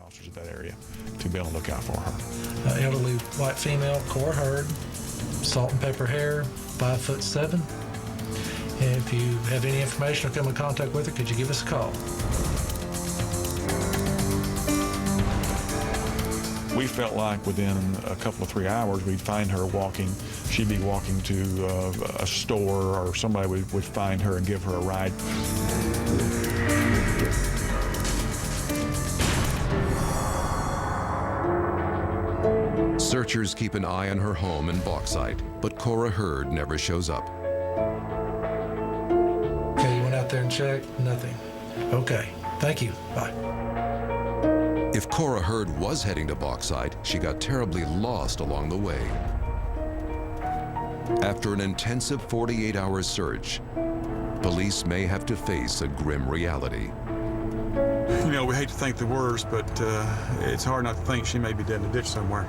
officers at that area to be able to look out for her. Elderly white female, Cora Hurd, salt and pepper hair, 5'7". And if you have any information or come in contact with her, could you give us a call? We felt like within a couple of 3 hours we'd find her walking. She'd be walking to a store, or somebody would find her and give her a ride. Searchers keep an eye on her home in Bauxite, but Cora Hurd never shows up. Okay, you went out there and checked? Nothing. Okay, thank you. Bye. If Cora Hurd was heading to Bauxite, she got terribly lost along the way. After an intensive 48-hour search, police may have to face a grim reality. You know, we hate to think the worst, but it's hard not to think she may be dead in a ditch somewhere.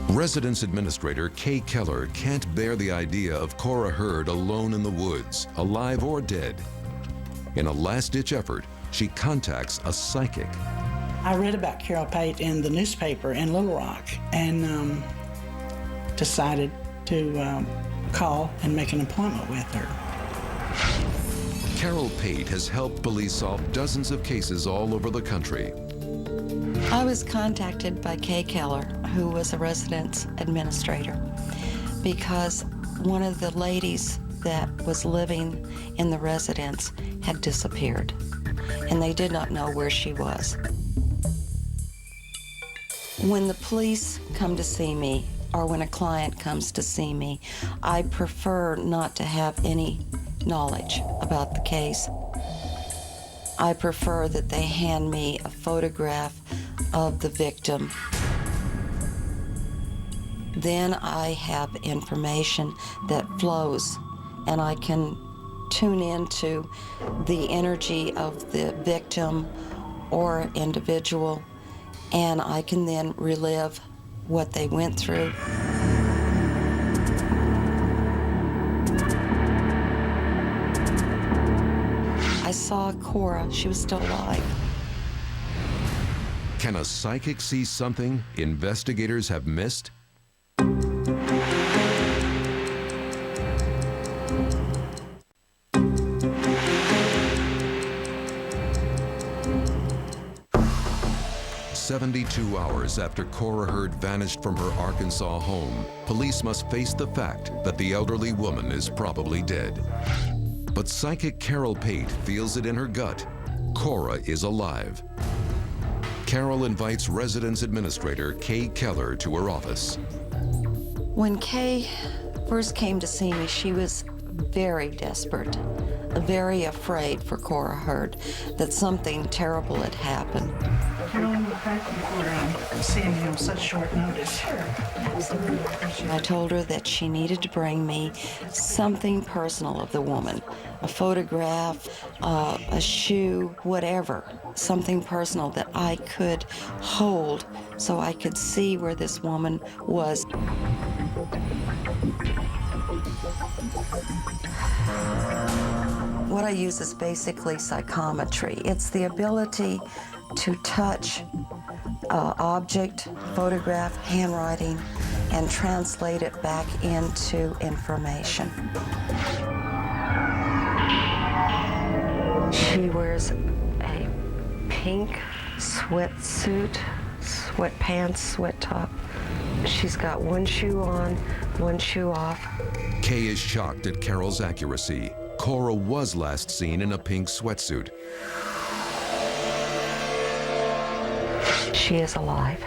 Residence Administrator Kay Keller can't bear the idea of Cora Hurd alone in the woods, alive or dead. In a last-ditch effort, she contacts a psychic. I read about Carol Pate in the newspaper in Little Rock and decided to call and make an appointment with her. Carol Pate has helped police solve dozens of cases all over the country. I was contacted by Kay Keller, who was a residence administrator, because one of the ladies that was living in the residence had disappeared, and they did not know where she was. When the police come to see me, or when a client comes to see me, I prefer not to have any knowledge about the case. I prefer that they hand me a photograph of the victim. Then I have information that flows, and I can tune into the energy of the victim or individual, and I can then relive what they went through. I saw Cora. She was still alive. Can a psychic see something investigators have missed? "72 hours after Cora Hurd vanished from her Arkansas home, police must face the fact that the elderly woman is probably dead. But psychic Carol Pate feels it in her gut. Cora is alive. Carol invites Residence Administrator Kay Keller to her office. When Kay first came to see me, she was very desperate, very afraid for Cora Hurd, that something terrible had happened. Carolyn, thank you for seeing me on such short notice. Sure, absolutely. I told her that she needed to bring me something personal of the woman, a photograph, a shoe, whatever, something personal that I could hold so I could see where this woman was. What I use is basically psychometry. It's the ability to touch object, photograph, handwriting, and translate it back into information. She wears a pink sweatsuit, sweatpants, sweat top. She's got one shoe on, one shoe off. Kay is shocked at Carol's accuracy. Cora was last seen in a pink sweatsuit. She is alive.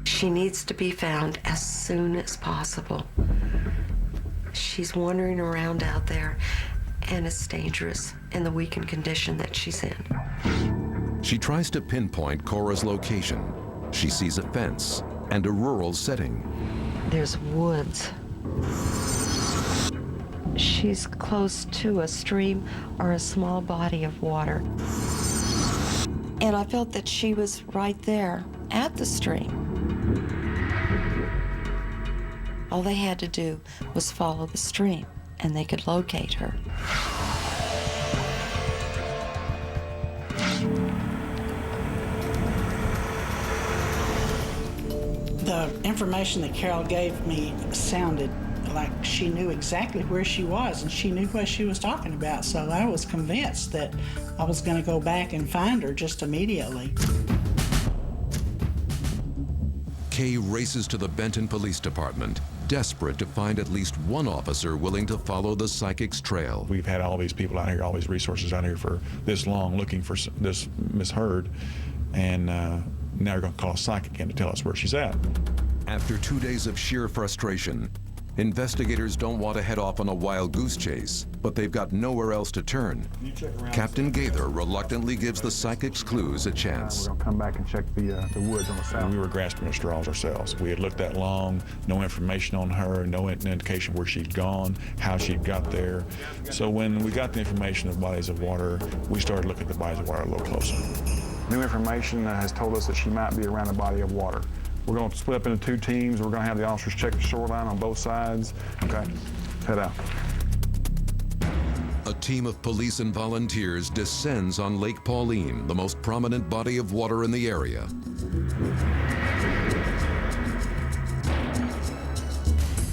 She needs to be found as soon as possible. She's wandering around out there, and it's dangerous in the weakened condition that she's in. She tries to pinpoint Cora's location. She sees a fence and a rural setting. There's woods. She's close to a stream or a small body of water. And I felt that she was right there at the stream. All they had to do was follow the stream, and they could locate her. The information that Carol gave me sounded like she knew exactly where she was, and she knew what she was talking about. So I was convinced that I was going to go back and find her just immediately. Kay races to the Benton Police Department, desperate to find at least one officer willing to follow the psychic's trail. We've had all these people out here, all these resources out here for this long looking for this Miss Heard, and now you're going to call a psychic in to tell us where she's at. After 2 days of sheer frustration, investigators don't want to head off on a wild goose chase, but they've got nowhere else to turn. Captain Gaither reluctantly gives the psychic's clues a chance. We're going to come back and check the woods on the south. We were grasping at straws ourselves. We had looked that long, no information on her, no indication where she'd gone, how she'd got there. So when we got the information of bodies of water, we started looking at the bodies of water a little closer. New information has told us that she might be around a body of water. We're going to split up into 2 teams. We're going to have the officers check the shoreline on both sides. Okay, head out. A team of police and volunteers descends on Lake Pauline, the most prominent body of water in the area.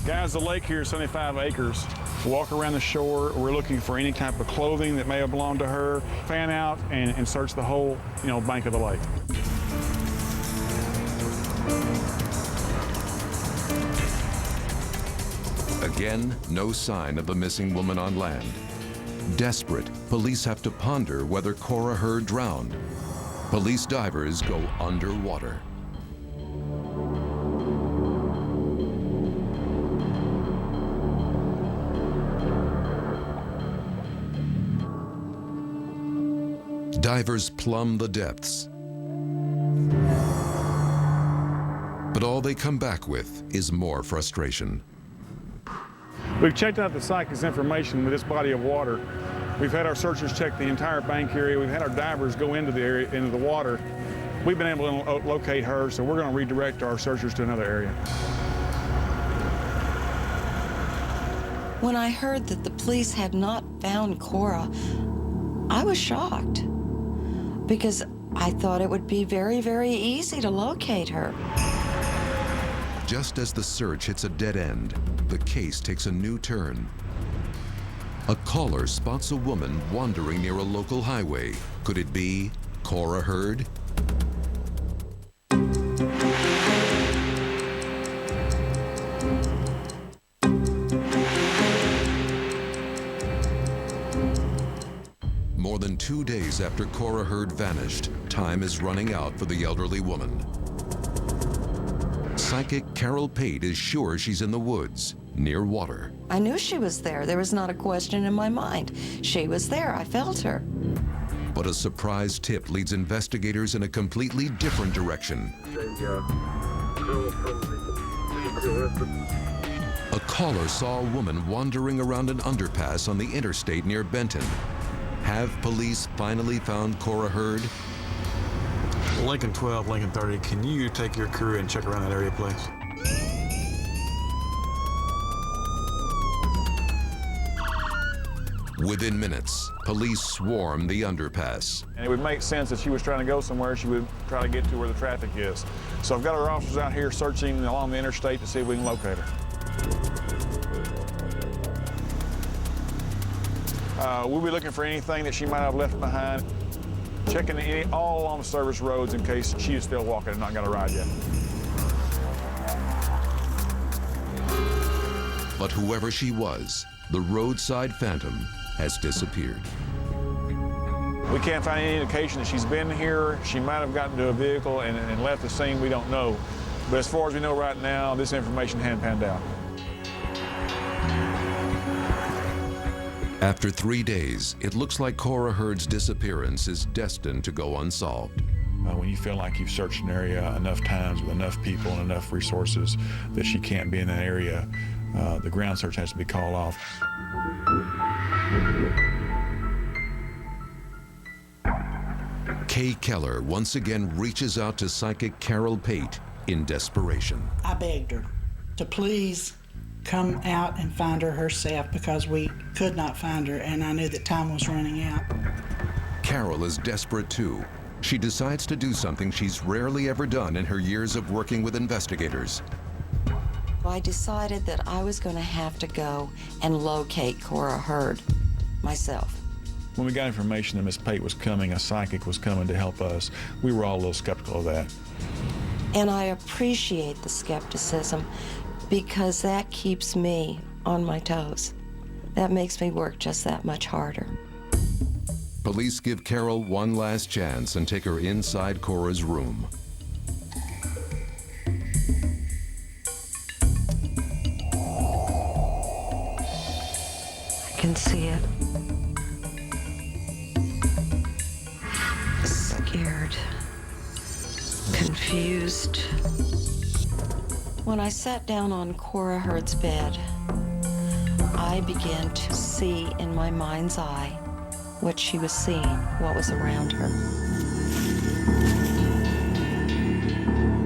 Guys, the lake here is 75 acres. Walk around the shore. We're looking for any type of clothing that may have belonged to her. Fan out and search the whole, bank of the lake. Again, no sign of the missing woman on land. Desperate, police have to ponder whether Cora Heard drowned. Police divers go underwater. Divers plumb the depths. But all they come back with is more frustration. We've checked out the psychic's information with this body of water. We've had our searchers check the entire bank area. We've had our divers go into the area, into the water. We've been able to locate her, so we're going to redirect our searchers to another area. When I heard that the police had not found Cora, I was shocked because I thought it would be very, very easy to locate her. Just as the search hits a dead end, the case takes a new turn. A caller spots a woman wandering near a local highway. Could it be Cora Heard? More than 2 days after Cora Heard vanished, time is running out for the elderly woman. Psychic Carol Pate is sure she's in the woods, near water. I knew she was there. There was not a question in my mind. She was there. I felt her. But a surprise tip leads investigators in a completely different direction. A caller saw a woman wandering around an underpass on the interstate near Benton. Have police finally found Cora Heard? Lincoln 12, Lincoln 30, can you take your crew and check around that area, please? Within minutes, police swarm the underpass. And it would make sense if she was trying to go somewhere, she would try to get to where the traffic is. So I've got our officers out here searching along the interstate to see if we can locate her. We'll be looking for anything that she might have left behind. Checking all along the service roads in case she is still walking and not got a ride yet. But whoever she was, the roadside phantom has disappeared. We can't find any indication that she's been here. She might have gotten to a vehicle and left the scene, we don't know. But as far as we know right now, this information hadn't panned out. After 3 days, it looks like Cora Heard's disappearance is destined to go unsolved. When you feel like you've searched an area enough times with enough people and enough resources that she can't be in that area, the ground search has to be called off. Kay Keller once again reaches out to psychic Carol Pate in desperation. I begged her to please come out and find her herself because we could not find her, and I knew that time was running out. Carol is desperate too. She decides to do something she's rarely ever done in her years of working with investigators. I decided that I was going to have to go and locate Cora Hurd myself. When we got information that Miss Pate was coming, a psychic was coming to help us, we were all a little skeptical of that. And I appreciate the skepticism because that keeps me on my toes. That makes me work just that much harder. Police give Carol one last chance and take her inside Cora's room. I can see it. Scared. Confused. When I sat down on Cora Hurd's bed, I began to see in my mind's eye what she was seeing, what was around her.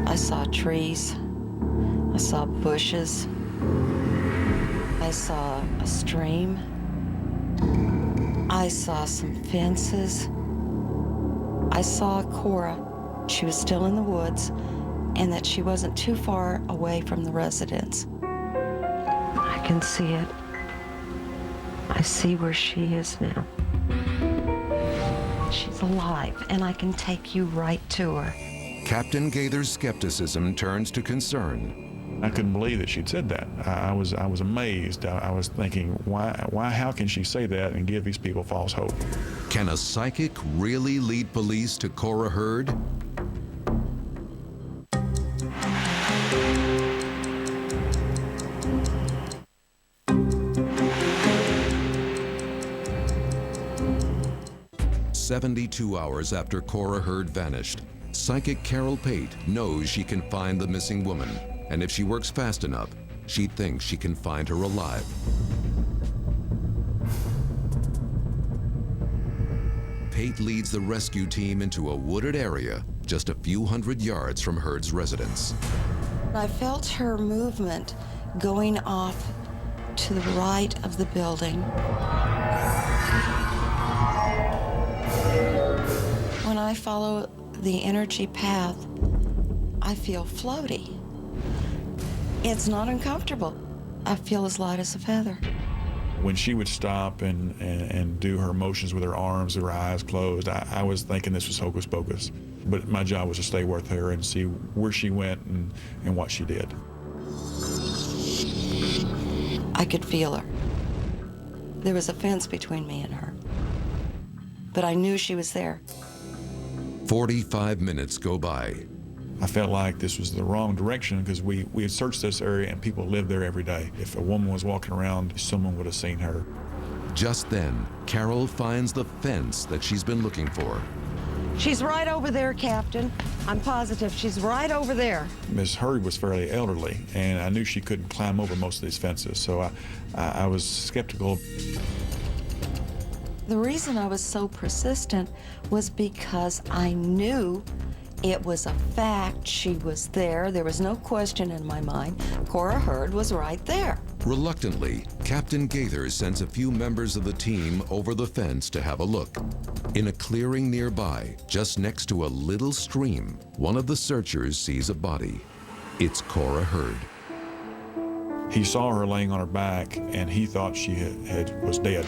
I saw trees. I saw bushes. I saw a stream. I saw some fences. I saw Cora. She was still in the woods, and that she wasn't too far away from the residence. I can see it. I see where she is now. She's alive, and I can take you right to her. Captain Gaither's skepticism turns to concern. I couldn't believe that she'd said that. I was amazed. I was thinking, why, how can she say that and give these people false hope? Can a psychic really lead police to Cora Hurd? "72 hours after Cora Hurd vanished, psychic Carol Pate knows she can find the missing woman, and if she works fast enough, she thinks she can find her alive. Pate leads the rescue team into a wooded area just a few hundred yards from Hurd's residence. I felt her movement going off to the right of the building. When I follow the energy path, I feel floaty. It's not uncomfortable. I feel as light as a feather. When she would stop and do her motions with her arms, her eyes closed, I was thinking this was hocus pocus. But my job was to stay with her and see where she went and what she did. I could feel her. There was a fence between me and her. But I knew she was there. 45 minutes go by. I felt like this was the wrong direction because we had searched this area and people lived there every day. If a woman was walking around, someone would have seen her. Just then, Carol finds the fence that she's been looking for. She's right over there, Captain. I'm positive she's right over there. Ms. Hurd was fairly elderly, and I knew she couldn't climb over most of these fences, so I was skeptical. The reason I was so persistent was because I knew it was a fact she was there. There was no question in my mind. Cora Hurd was right there. Reluctantly, Captain Gaither sends a few members of the team over the fence to have a look. In a clearing nearby, just next to a little stream, one of the searchers sees a body. It's Cora Hurd. He saw her laying on her back, and he thought she was dead.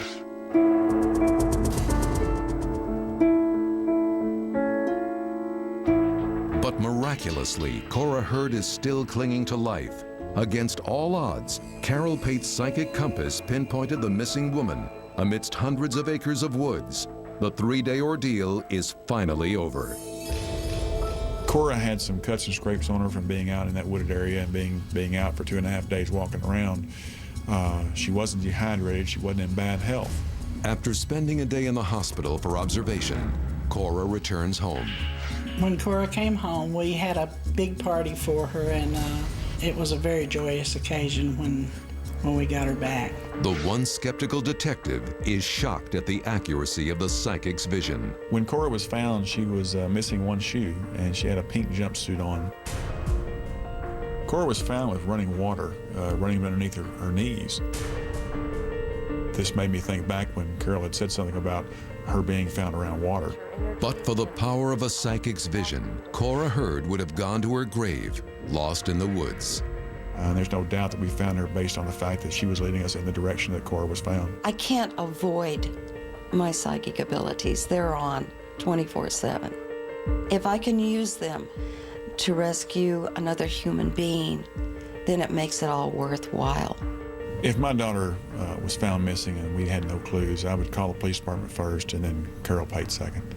But miraculously, Cora Hurd is still clinging to life. Against all odds, Carol Pate's psychic compass pinpointed the missing woman amidst hundreds of acres of woods. The 3-day ordeal is finally over. Cora had some cuts and scrapes on her from being out in that wooded area and being out for 2.5 days walking around. She wasn't dehydrated. She wasn't in bad health. After spending a day in the hospital for observation, Cora returns home. When Cora came home, we had a big party for her, and it was a very joyous occasion when we got her back. The one skeptical detective is shocked at the accuracy of the psychic's vision. When Cora was found, she was missing one shoe, and she had a pink jumpsuit on. Cora was found with running water, running underneath her knees. This made me think back when Carol had said something about her being found around water. But for the power of a psychic's vision, Cora Hurd would have gone to her grave, lost in the woods. And there's no doubt that we found her based on the fact that she was leading us in the direction that Cora was found. I can't avoid my psychic abilities. They're on 24/7. If I can use them to rescue another human being, then it makes it all worthwhile. If my daughter was found missing and we had no clues, I would call the police department first and then Carol Pate second.